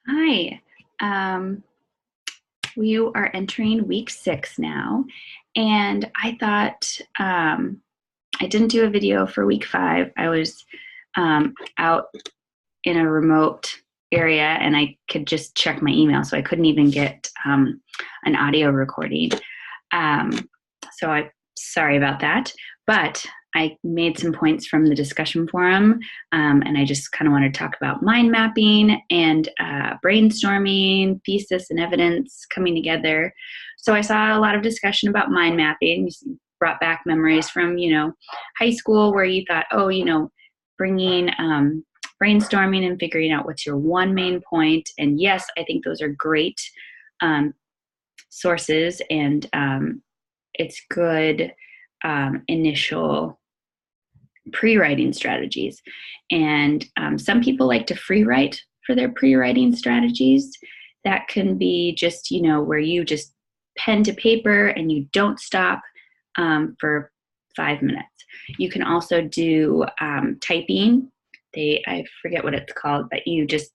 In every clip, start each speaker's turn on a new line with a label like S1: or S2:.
S1: Hi. Um, we are entering week 6 now, and I thought I didn't do a video for week 5. I was out in a remote area and I could just check my email, so I couldn't even get an audio recording. Um, so I'm sorry about that, but I made some points from the discussion forum, and I just kind of want to talk about mind mapping and brainstorming, thesis and evidence coming together. So I saw a lot of discussion about mind mapping. You brought back memories from, high school where you thought, oh, bringing brainstorming and figuring out what's your one main point. And yes, I think those are great um, sources, and it's good initial pre-writing strategies. And some people like to free write for their pre-writing strategies. That can be just, where you just pen to paper and you don't stop for 5 minutes. You can also do typing. I forget what it's called, but you just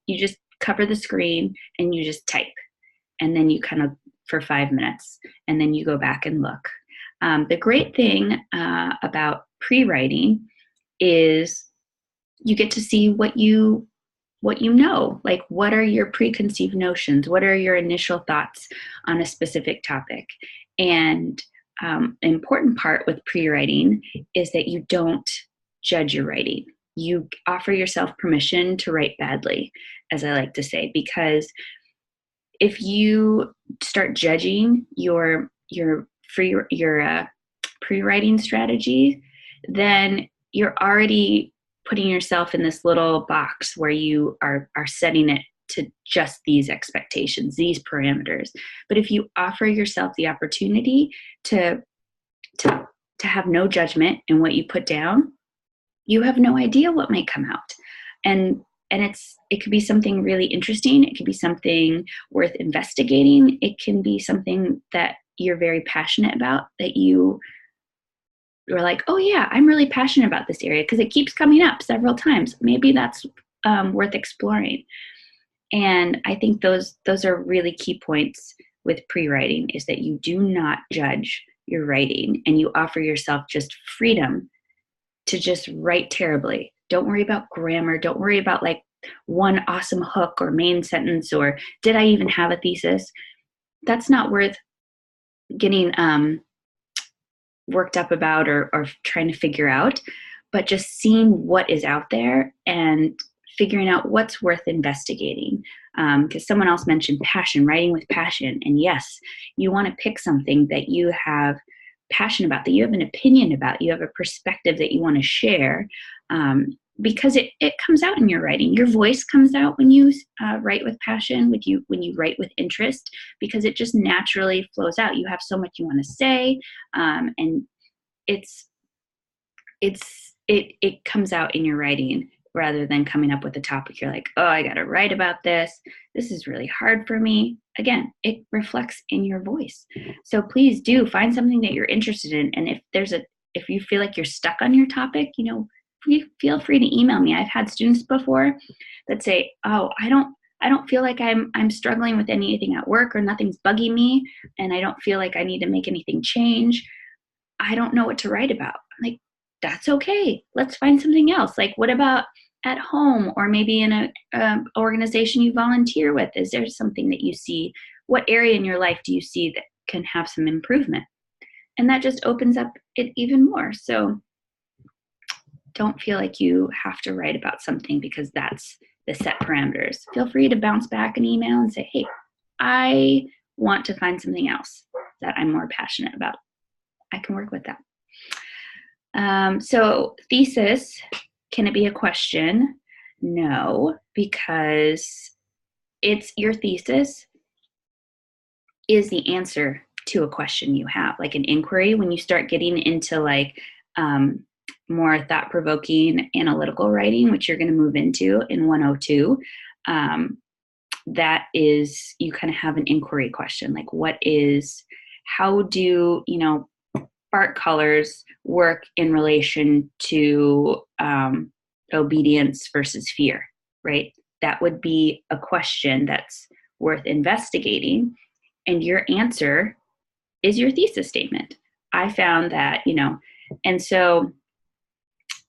S1: cover the screen and you just type, and then you kind of for 5 minutes, and then you go back and look. The great thing about pre-writing is you get to see what you know. Like, what are your preconceived notions? What are your initial thoughts on a specific topic? And an important part with pre-writing is that you don't judge your writing. You offer yourself permission to write badly, as I like to say, because if you start judging your pre-writing strategy, then you're already putting yourself in this little box where you are setting it to just these expectations, these parameters. But if you offer yourself the opportunity to have no judgment in what you put down, you have no idea what might come out. And it could be something really interesting. It could be something worth investigating. It can be something that you're very passionate about, that you're like, oh yeah, I'm really passionate about this area because it keeps coming up several times. Maybe that's worth exploring. And I think those are really key points with pre-writing, is that you do not judge your writing and you offer yourself just freedom to just write terribly. Don't worry about grammar. Don't worry about like one awesome hook or main sentence, or did I even have a thesis? That's not worth getting worked up about or trying to figure out, but just seeing what is out there and figuring out what's worth investigating. Because someone else mentioned passion, writing with passion. And yes, you want to pick something that you have passion about, that you have an opinion about, you have a perspective that you want to share, because it comes out in your writing. Your voice comes out when you write with passion, when you write with interest, because it just naturally flows out. You have so much you want to say, and it comes out in your writing, rather than coming up with a topic. You're like, oh, I got to write about this. This is really hard for me. Again, it reflects in your voice. So please do find something that you're interested in. And if you feel like you're stuck on your topic, feel free to email me. I've had students before that say, oh, I don't feel like I'm struggling with anything at work, or nothing's bugging me, and I don't feel like I need to make anything change. I don't know what to write about. I'm like, that's okay. Let's find something else. Like, what about at home, or maybe in a organization you volunteer with? Is there something that you see? What area in your life do you see that can have some improvement? And that just opens up it even more. So don't feel like you have to write about something because that's the set parameters. Feel free to bounce back an email and say, hey, I want to find something else that I'm more passionate about. I can work with that. So thesis, can it be a question? No, because it's your thesis is the answer to a question you have, like an inquiry. When you start getting into like more thought-provoking analytical writing, which you're going to move into in 102, that is, you kind of have an inquiry question, like how do bark colors work in relation to obedience versus fear, right? that would be a question that's worth investigating. And your answer is your thesis statement. I found that, and so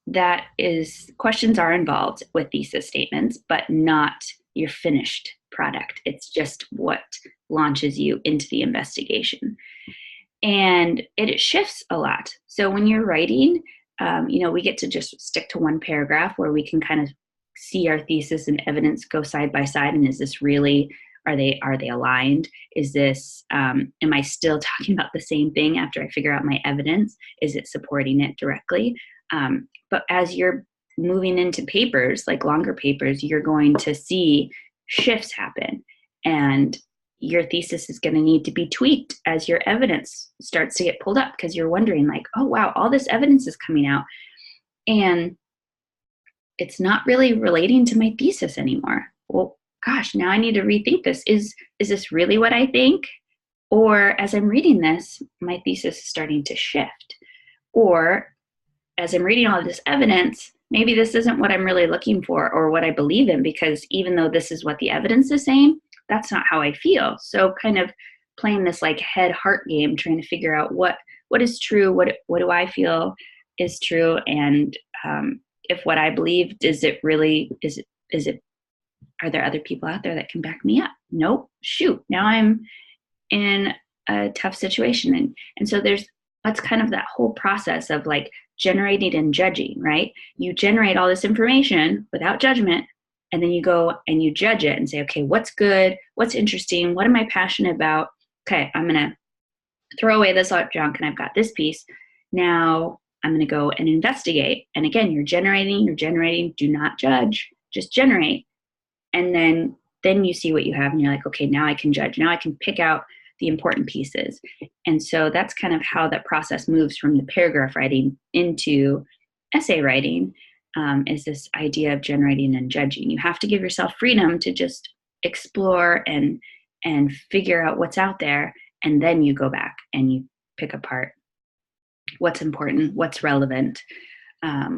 S1: that is, questions are involved with thesis statements, but not your finished product. It's just what launches you into the investigation. And it shifts a lot. So when you're writing, we get to just stick to one paragraph where we can kind of see our thesis and evidence go side by side. And is this really, are they aligned? Is this, am I still talking about the same thing after I figure out my evidence? Is it supporting it directly? But as you're moving into papers, like longer papers, you're going to see shifts happen. And your thesis is going to need to be tweaked as your evidence starts to get pulled up, because you're wondering like, oh, wow, all this evidence is coming out. And it's not really relating to my thesis anymore. Well, gosh, now I need to rethink this. Is this really what I think? Or as I'm reading this, my thesis is starting to shift. Or as I'm reading all of this evidence, maybe this isn't what I'm really looking for or what I believe in, because even though this is what the evidence is saying, that's not how I feel. So kind of playing this like head-heart game, trying to figure out what is true, what do I feel is true, and if what I believed, is it, are there other people out there that can back me up? Nope. Shoot, now I'm in a tough situation. And so that's kind of that whole process of like generating and judging, right? You generate all this information without judgment, and then you go and you judge it and say, okay, what's good? What's interesting? What am I passionate about? Okay, I'm going to throw away this junk, and I've got this piece. Now I'm going to go and investigate. And again, you're generating, do not judge, just generate. And then you see what you have, and you're like, okay, now I can judge. Now I can pick out the important pieces. And so that's kind of how that process moves from the paragraph writing into essay writing, is this idea of generating and judging. You have to give yourself freedom to just explore and figure out what's out there. And then you go back and you pick apart what's important, what's relevant,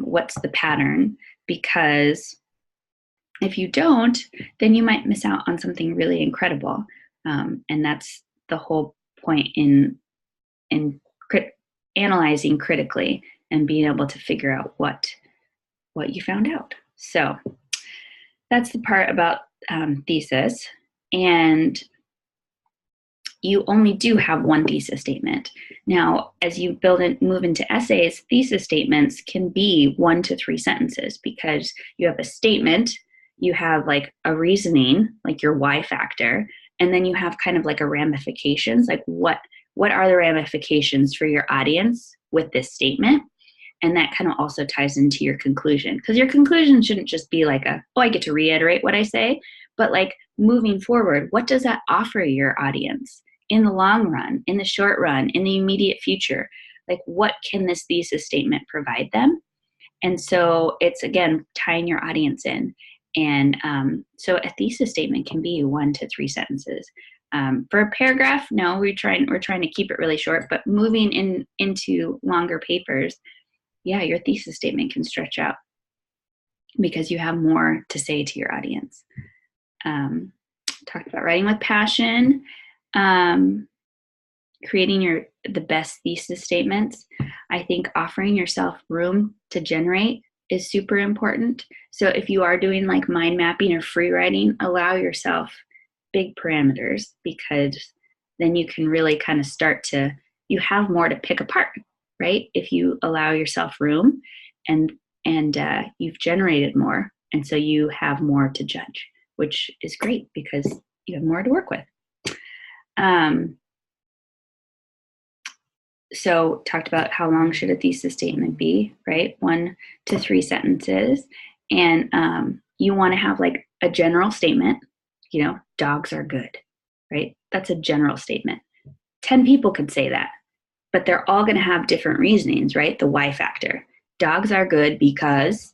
S1: what's the pattern, because if you don't, then you might miss out on something really incredible. And that's the whole point in analyzing critically and being able to figure out what you found out. So that's the part about thesis. And you only do have one thesis statement. Now, as you move into essays, thesis statements can be 1 to 3 sentences, because you have a statement, you have like a reasoning, like your why factor, and then you have kind of like a ramifications, like what are the ramifications for your audience with this statement? And that kind of also ties into your conclusion, because your conclusion shouldn't just be like I get to reiterate what I say, but like moving forward, what does that offer your audience in the long run, in the short run, in the immediate future? Like, what can this thesis statement provide them? And so it's, again, tying your audience in. And so a thesis statement can be 1 to 3 sentences. For a paragraph, no, we're trying to keep it really short, but moving into longer papers, yeah, your thesis statement can stretch out because you have more to say to your audience. Talked about writing with passion, creating the best thesis statements. I think offering yourself room to generate is super important. So if you are doing like mind mapping or free writing, allow yourself big parameters, because then you can really kind of you have more to pick apart, right? If you allow yourself room and you've generated more, and so you have more to judge, which is great because you have more to work with. So talked about how long should a thesis statement be, right? 1 to 3 sentences. And you want to have like a general statement, dogs are good, right? That's a general statement. 10 people could say that, but they're all going to have different reasonings, right? The why factor. Dogs are good because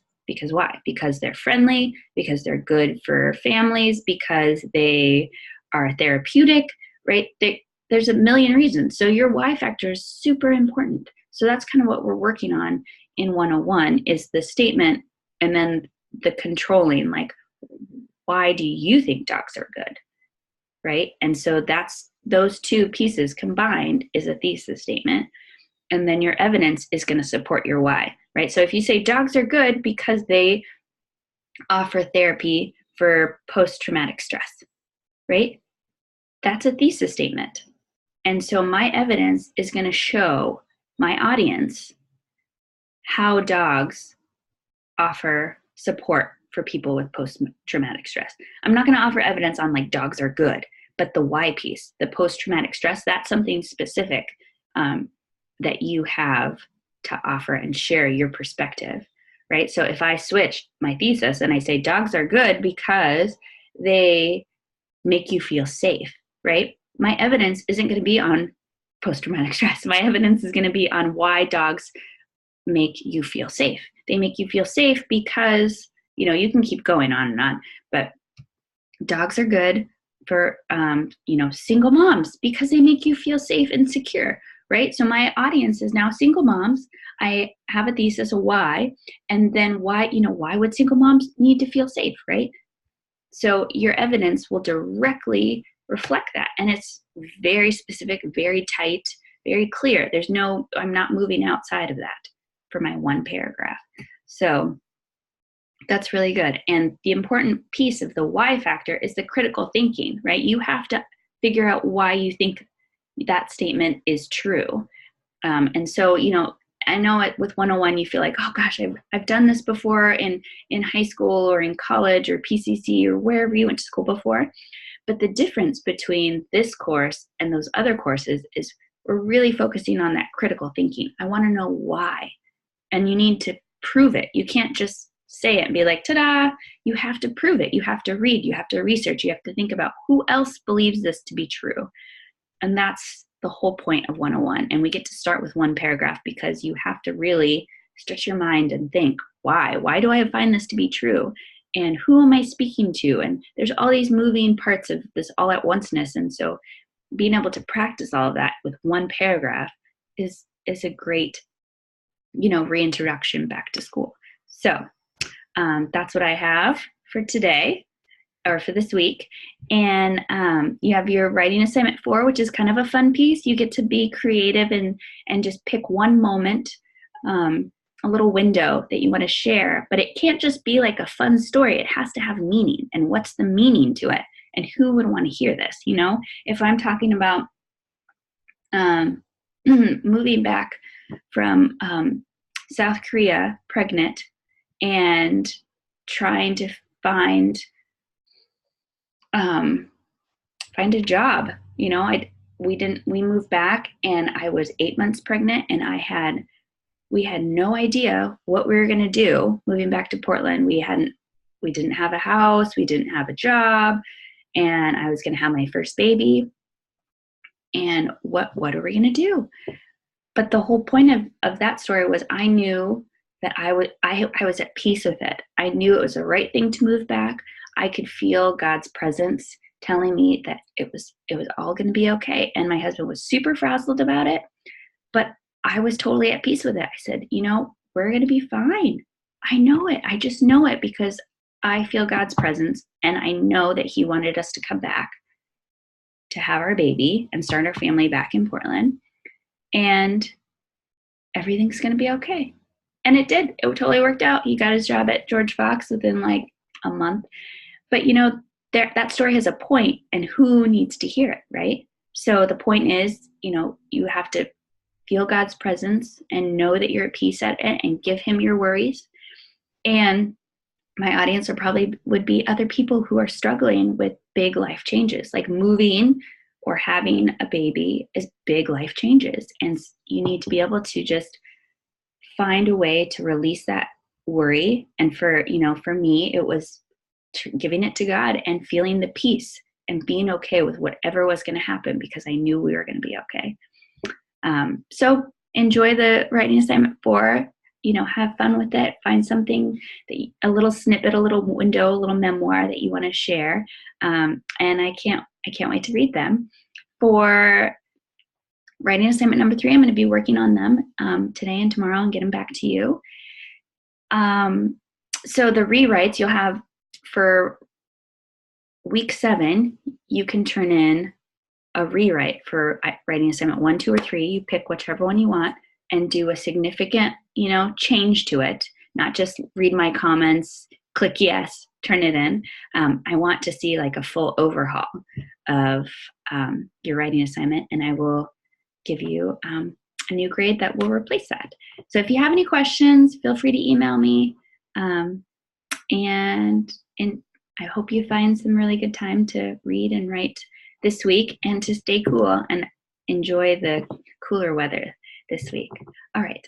S1: why? Because they're friendly, because they're good for families, because they are therapeutic, right? There's a million reasons. So your why factor is super important. So that's kind of what we're working on in 101 is the statement, and then the controlling, like why do you think dogs are good, right? And so that's those two pieces combined is a thesis statement. And then your evidence is going to support your why, right? So if you say dogs are good because they offer therapy for post-traumatic stress, right? That's a thesis statement. And so my evidence is going to show my audience how dogs offer support for people with post-traumatic stress. I'm not going to offer evidence on like dogs are good, but the why piece, the post-traumatic stress, that's something specific that you have to offer and share your perspective, right? So if I switch my thesis and I say dogs are good because they make you feel safe, right? My evidence isn't going to be on post-traumatic stress. My evidence is going to be on why dogs make you feel safe. They make you feel safe because, you know, you can keep going on and on, but dogs are good for, you know, single moms because they make you feel safe and secure, right? So my audience is now single moms. I have a thesis of why, and then why, you know, why would single moms need to feel safe, right? So your evidence will directly reflect that. And it's very specific, very tight, very clear. There's no, I'm not moving outside of that for my one paragraph. So that's really good. And the important piece of the why factor is the critical thinking, right? You have to figure out why you think that statement is true. And so, you know, I know with 101, you feel like, oh gosh, I've done this before in high school or in college or PCC or wherever you went to school before. But the difference between this course and those other courses is we're really focusing on that critical thinking. I want to know why. And you need to prove it. You can't just say it and be like, ta-da. You have to prove it. You have to read. You have to research. You have to think about who else believes this to be true. And that's the whole point of 101. And we get to start with one paragraph because you have to really stretch your mind and think, why? Why do I find this to be true? And who am I speaking to? And there's all these moving parts of this all at onceness. And so being able to practice all of that with one paragraph is a great, you know, reintroduction back to school. So that's what I have for today or for this week. And you have your writing assignment 4, which is kind of a fun piece. You get to be creative and just pick one moment, a little window that you want to share, but it can't just be like a fun story. It has to have meaning. And what's the meaning to it? And who would want to hear this? You know, if I'm talking about moving back from South Korea pregnant and trying to find a job, you know, we moved back and I was 8 months pregnant and we had no idea what we were going to do moving back to Portland. We didn't have a house. We didn't have a job, and I was going to have my first baby. And what are we going to do? But the whole point of that story was I knew that I was at peace with it. I knew it was the right thing to move back. I could feel God's presence telling me that it was all going to be okay. And my husband was super frazzled about it, but I was totally at peace with it. I said, you know, we're going to be fine. I know it. I just know it because I feel God's presence, and I know that He wanted us to come back to have our baby and start our family back in Portland, and everything's going to be okay. And it did. It totally worked out. He got his job at George Fox within like a month. But, you know, that story has a point, and who needs to hear it, right? So the point is, you know, you have to feel God's presence and know that you're at peace at it and give Him your worries. And my audience would be other people who are struggling with big life changes, like moving or having a baby is big life changes. And you need to be able to just find a way to release that worry. And for me, it was giving it to God and feeling the peace and being okay with whatever was going to happen because I knew we were going to be okay. So enjoy the writing assignment 4, you know, have fun with it, find something a little snippet, a little window, a little memoir that you want to share. And I can't wait to read them. For writing assignment number 3, I'm going to be working on them today and tomorrow and get them back to you. So the rewrites you'll have for week 7, you can turn in a rewrite for writing assignment 1, 2, or 3. You pick whichever one you want and do a significant, change to it. Not just read my comments, click yes, turn it in. I want to see like a full overhaul of your writing assignment, and I will give you a new grade that will replace that. So if you have any questions, feel free to email me. And I hope you find some really good time to read and write this week, and to stay cool and enjoy the cooler weather this week. All right.